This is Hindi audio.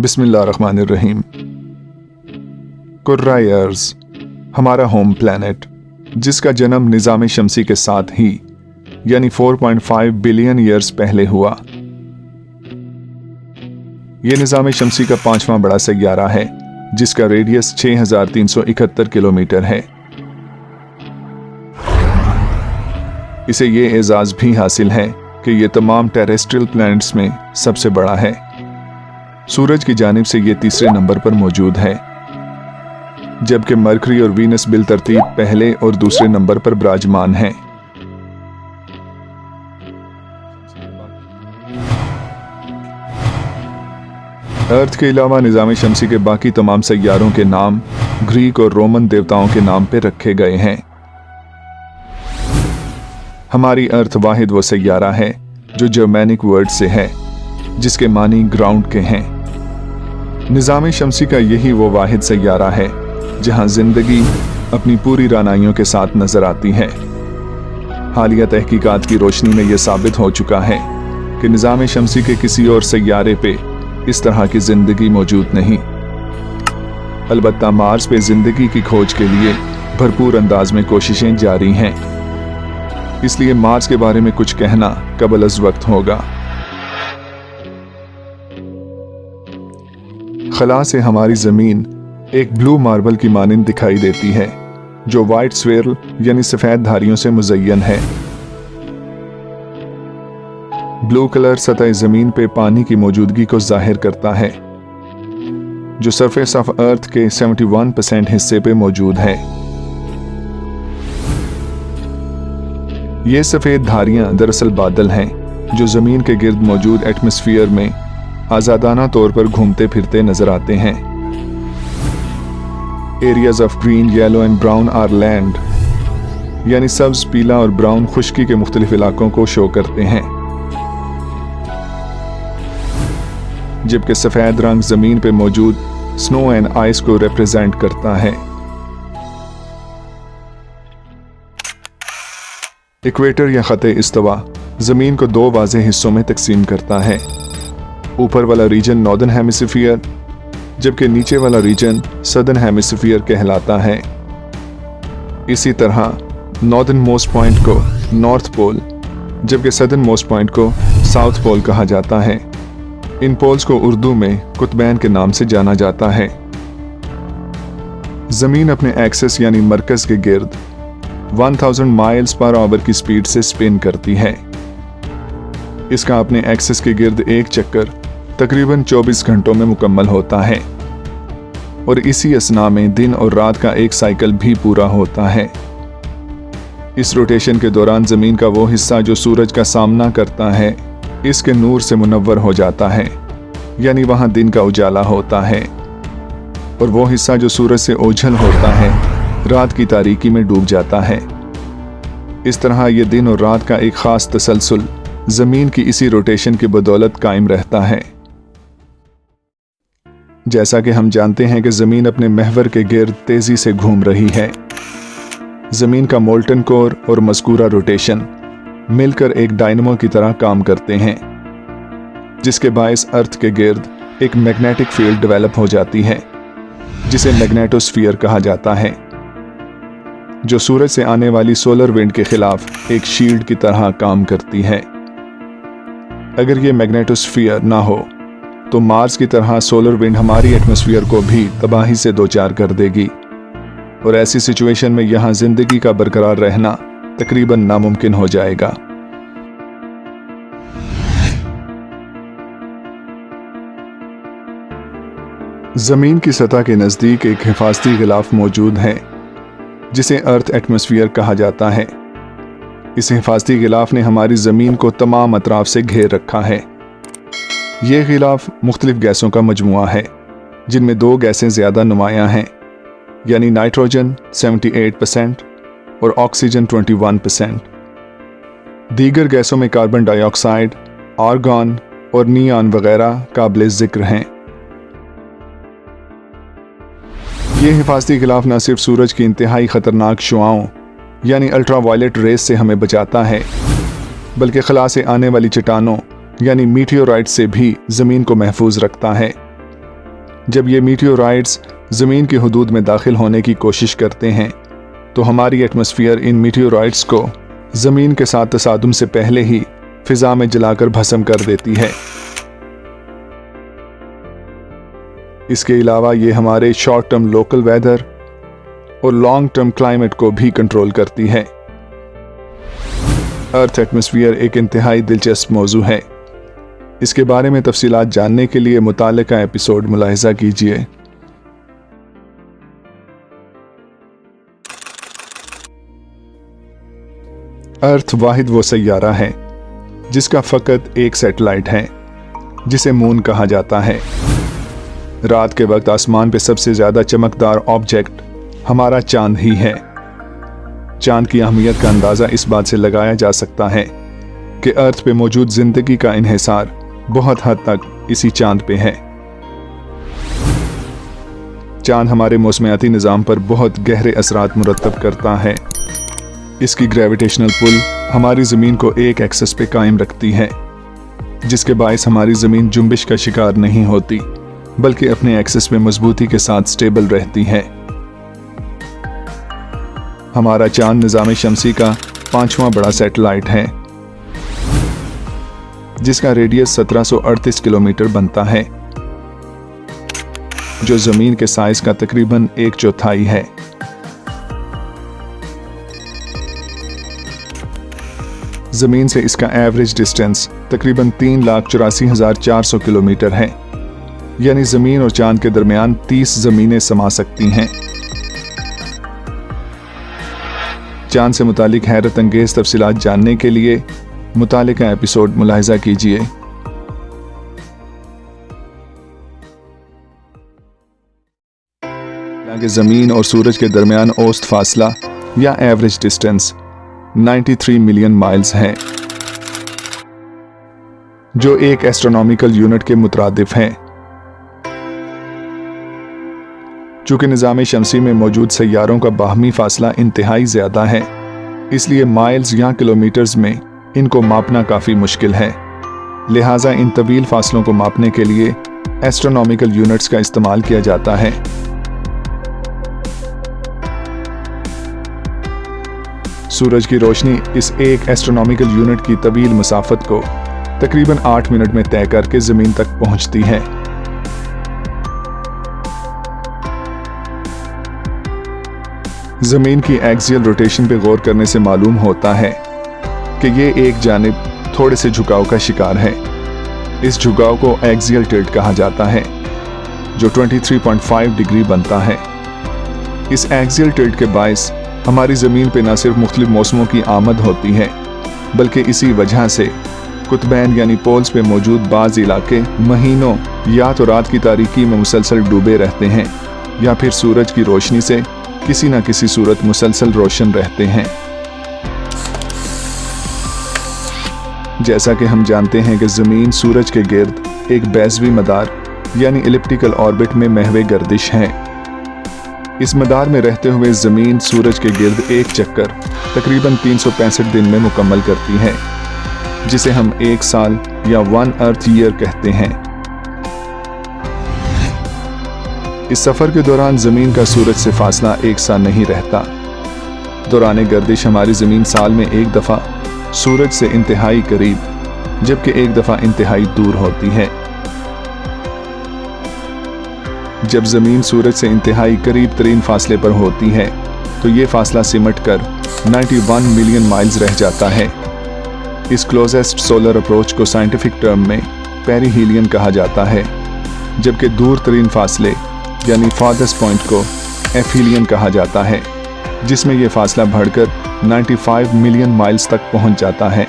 बिस्मिल्लाहिर्रहमानिर्रहीम। कुर्राए अर्ज़, हमारा होम प्लैनेट, जिसका जन्म निज़ाम शमसी के साथ ही यानी 4.5 बिलियन ईयर्स पहले हुआ। यह निज़ाम शमसी का 5वां बड़ा सैयारा है, जिसका रेडियस 6371 किलोमीटर है। इसे ये एजाज़ भी हासिल है कि यह तमाम टेरेस्ट्रियल प्लैनेट्स में सबसे बड़ा है। सूरज की जानिब से यह तीसरे नंबर पर मौजूद है, जबकि मरकरी और वीनस बिलतरतीब पहले और दूसरे नंबर पर विराजमान हैं। अर्थ के अलावा निज़ाम शमसी के बाकी तमाम सैयारों के नाम ग्रीक और रोमन देवताओं के नाम पर रखे गए हैं। हमारी अर्थ वाहिद वो सैयारा है जो जर्मैनिक वर्ड से है, जिसके मानी ग्राउंड के हैं। निज़ाम शमसी का यही वो वाहिद सैयारा है जहां जिंदगी अपनी पूरी रानाइयों के साथ नजर आती है। हालिया तहकीकात की रोशनी में यह साबित हो चुका है कि निज़ाम शमसी के किसी और सैयारे पे इस तरह की जिंदगी मौजूद नहीं। अलबत्ता मार्स पे जिंदगी की खोज के लिए भरपूर अंदाज में कोशिशें जारी हैं, इसलिए मार्स के बारे में कुछ कहना कबल अज़ वक्त होगा। खला से हमारी ज़मीन एक ब्लू मार्बल की मानिंद दिखाई देती है, जो वाइट स्वेरल यानी सफ़ेद धारियों से मुज़य्यन है। ब्लू कलर सतह ज़मीन पे पानी की मौजूदगी को जाहिर करता है, जो सरफेस ऑफ अर्थ के 71% हिस्से पे मौजूद है। ये सफ़ेद धारियां दरअसल बादल हैं, जो ज़मीन के गिर्द मौजूद एटमॉस्फेयर में आज़ादाना तौर पर घूमते फिरते नजर आते हैं। Areas of green, yellow and brown are land, यानी सब्ज, पीला और ब्राउन खुश्की के मुख्तलिफ इलाकों को शो करते हैं, जबकि सफ़ेद रंग ज़मीन पे मौजूद स्नो एंड आइस को रिप्रेजेंट करता है। इक्वेटर या ख़ते इस्तवा ज़मीन को दो वाज़ेह हिस्सों में तकसीम करता है। ऊपर वाला रीजन नॉर्दर्न हेमिस्फीयर, जबकि नीचे वाला रीजन सदर्न हेमिस्फीयर कहलाता है। इसी तरह नॉर्दर्न मोस्ट पॉइंट को नॉर्थ पोल, जबकि सदर्न मोस्ट पॉइंट को साउथ पोल कहा जाता है। इन पोल्स को उर्दू में कुतबैन के नाम से जाना जाता है। ज़मीन अपने एक्सेस यानी मरकज़ के गिर्द 1000 माइल्स पर आवर की स्पीड से स्पिन करती है। इसका अपने एक्सेस के गिर्द एक चक्कर तकरीबन 24 घंटों में मुकम्मल होता है, और इसी असना में दिन और रात का एक साइकिल भी पूरा होता है। इस रोटेशन के दौरान ज़मीन का वो हिस्सा जो सूरज का सामना करता है, इसके नूर से मुनव्वर हो जाता है, यानी वहाँ दिन का उजाला होता है, और वो हिस्सा जो सूरज से ओझल होता है, रात की तारीकी में डूब जाता है। इस तरह ये दिन और रात का एक ख़ास तसलसल ज़मीन की इसी रोटेशन की बदौलत कायम रहता है। जैसा कि हम जानते हैं कि ज़मीन अपने महवर के गिर्द तेज़ी से घूम रही है। ज़मीन का मोल्टन कोर और मज़कूरा रोटेशन मिलकर एक डायनमो की तरह काम करते हैं, जिसके बायस अर्थ के गिर्द एक मैग्नेटिक फील्ड डेवलप हो जाती है, जिसे मैग्नेटोस्फीयर कहा जाता है, जो सूरज से आने वाली सोलर विंड के खिलाफ एक शील्ड की तरह काम करती है। अगर ये मैग्नेटोस्फीयर ना हो तो मार्स की तरह सोलर विंड हमारी एटमॉस्फेयर को भी तबाही से दोचार कर देगी, और ऐसी सिचुएशन में यहाँ जिंदगी का बरकरार रहना तकरीबन नामुमकिन हो जाएगा। ज़मीन की सतह के नज़दीक एक हिफाजती गिलाफ मौजूद है, जिसे अर्थ एटमॉस्फेयर कहा जाता है। इस हिफाजती गिलाफ ने हमारी ज़मीन को तमाम अतराफ से घेर रखा है। ये गिलाफ मुख्तलिफ गैसों का मजमुआ है, जिनमें दो गैसें ज़्यादा नुमायाँ हैं, यानी नाइट्रोजन 78% और ऑक्सीजन 21%। दीगर गैसों में कार्बन डाइऑक्साइड, आर्गॉन और नियॉन वगैरह काबिल ज़िक्र हैं। ये हिफाजती गिलाफ न सिर्फ सूरज की इंतहाई ख़तरनाक शुआओं यानी अल्ट्रावायलेट रेस से हमें बचाता है, बल्कि खला से आने वाली चट्टानों यानी मीटियोराइट से भी ज़मीन को महफूज रखता है। जब ये मीटियोराइट्स ज़मीन की हुदूद में दाखिल होने की कोशिश करते हैं तो हमारी एटमॉस्फेयर इन मीटियोराइट्स को ज़मीन के साथ तसादुम से पहले ही फिज़ा में जलाकर भस्म कर देती है। इसके अलावा ये हमारे शॉर्ट टर्म लोकल वेदर और लॉन्ग टर्म क्लाइमेट को भी कंट्रोल करती है। अर्थ एटमॉस्फेयर एक इंतहाई दिलचस्प मौजू है। इसके बारे में तफसीलात जानने के लिए मुतालिका एपिसोड मुलाहिज़ा कीजिए। अर्थ वाहिद वो सैयारा है जिसका फ़कत एक सैटेलाइट है जिसे मून कहा जाता है। रात के वक्त आसमान पे सबसे ज़्यादा चमकदार ऑब्जेक्ट हमारा चांद ही है। चांद की अहमियत का अंदाज़ा इस बात से लगाया जा सकता है कि अर्थ पे मौजूद ज़िंदगी का इन्हिसार बहुत हद तक इसी चांद पे है। चांद हमारे मौसमियाती निज़ाम पर बहुत गहरे असरात मुरतब करता है। इसकी ग्रेविटेशनल पुल हमारी ज़मीन को एक एक्सेस पे कायम रखती है, जिसके बायस हमारी ज़मीन जुम्बिश का शिकार नहीं होती बल्कि अपने एक्सेस में मजबूती के साथ स्टेबल रहती है। हमारा चांद निज़ाम शमसी का 5वां बड़ा सैटेलाइट है जिसका रेडियस 1738 किलोमीटर बनता है, जो ज़मीन के साइज का तकरीबन 1/4 है। ज़मीन से इसका एवरेज डिस्टेंस तकरीबन 3,84,400 किलोमीटर है, यानी ज़मीन और चांद के दरमियान 30 ज़मीनें समा सकती हैं। चांद से मुतालिक हैरत अंगेज़ तफसीलात जानने के लिए मुतालिका एपिसोड मुलाहिज़ा कीजिए। हालांकि ज़मीन और सूरज के दरमियान औसत फासला या एवरेज डिस्टेंस 93 मिलियन माइल्स है, जो एक एस्ट्रोनॉमिकल यूनिट के मुतरादिफ है। चूंकि निज़ाम शमसी में मौजूद सैयारों का बाहमी फासला इंतहाई ज़्यादा है, इसलिए माइल्स या किलोमीटर्स में इनको मापना काफ़ी मुश्किल है। लिहाजा इन तवील फासलों को मापने के लिए एस्ट्रोनॉमिकल यूनिट्स का इस्तेमाल किया जाता है। सूरज की रोशनी इस एक एस्ट्रोनॉमिकल यूनिट की तवील मुसाफत को तकरीबन 8 मिनट में तय करके ज़मीन तक पहुंचती है। ज़मीन की एक्सियल रोटेशन पे गौर करने से मालूम होता है कि ये एक जानिब थोड़े से झुकाव का शिकार है। इस झुकाव को एक्सियल टिल्ट कहा जाता है, जो 23.5 डिग्री बनता है। इस एक्सियल टिल्ट के बायस हमारी ज़मीन पे न सिर्फ मुख्तलिफ मौसमों की आमद होती है, बल्कि इसी वजह से कुतबैन यानी पोल्स पे मौजूद बाज़ इलाके महीनों या तो रात की तारीकी में मुसलसल डूबे रहते हैं या फिर सूरज की रोशनी से किसी न किसी सूरत मुसलसल रोशन रहते हैं। जैसा कि हम जानते हैं कि ज़मीन सूरज के गिर्द एक बैज़वी मदार यानी एलिप्टिकल ऑर्बिट में महवे गर्दिश है। इस मदार में रहते हुए ज़मीन सूरज के गिर्द एक चक्कर तकरीबन 365 दिन में मुकम्मल करती है, जिसे हम 1 साल या 1 अर्थ ईयर कहते हैं। इस सफ़र के दौरान ज़मीन का सूरज से फासला एक सा नहीं रहता। दौरान गर्दिश हमारी ज़मीन साल में एक दफ़ा सूरज से इंतहाई करीब जबकि एक दफ़ा इंतहाई दूर होती है। जब ज़मीन सूरज से इंतहाई करीब तरीन फासले पर होती है तो ये फासला सिमट कर 91 मिलियन माइल्स रह जाता है। इस क्लोजेस्ट सोलर अप्रोच को साइंटिफिक टर्म में पेरिहीलियन कहा जाता है, जबकि दूर तरीन फासले यानी फारदेस्ट पॉइंट को एफहीलियन कहा जाता है, जिसमें यह फासला बढ़कर 95 मिलियन माइल्स तक पहुंच जाता है।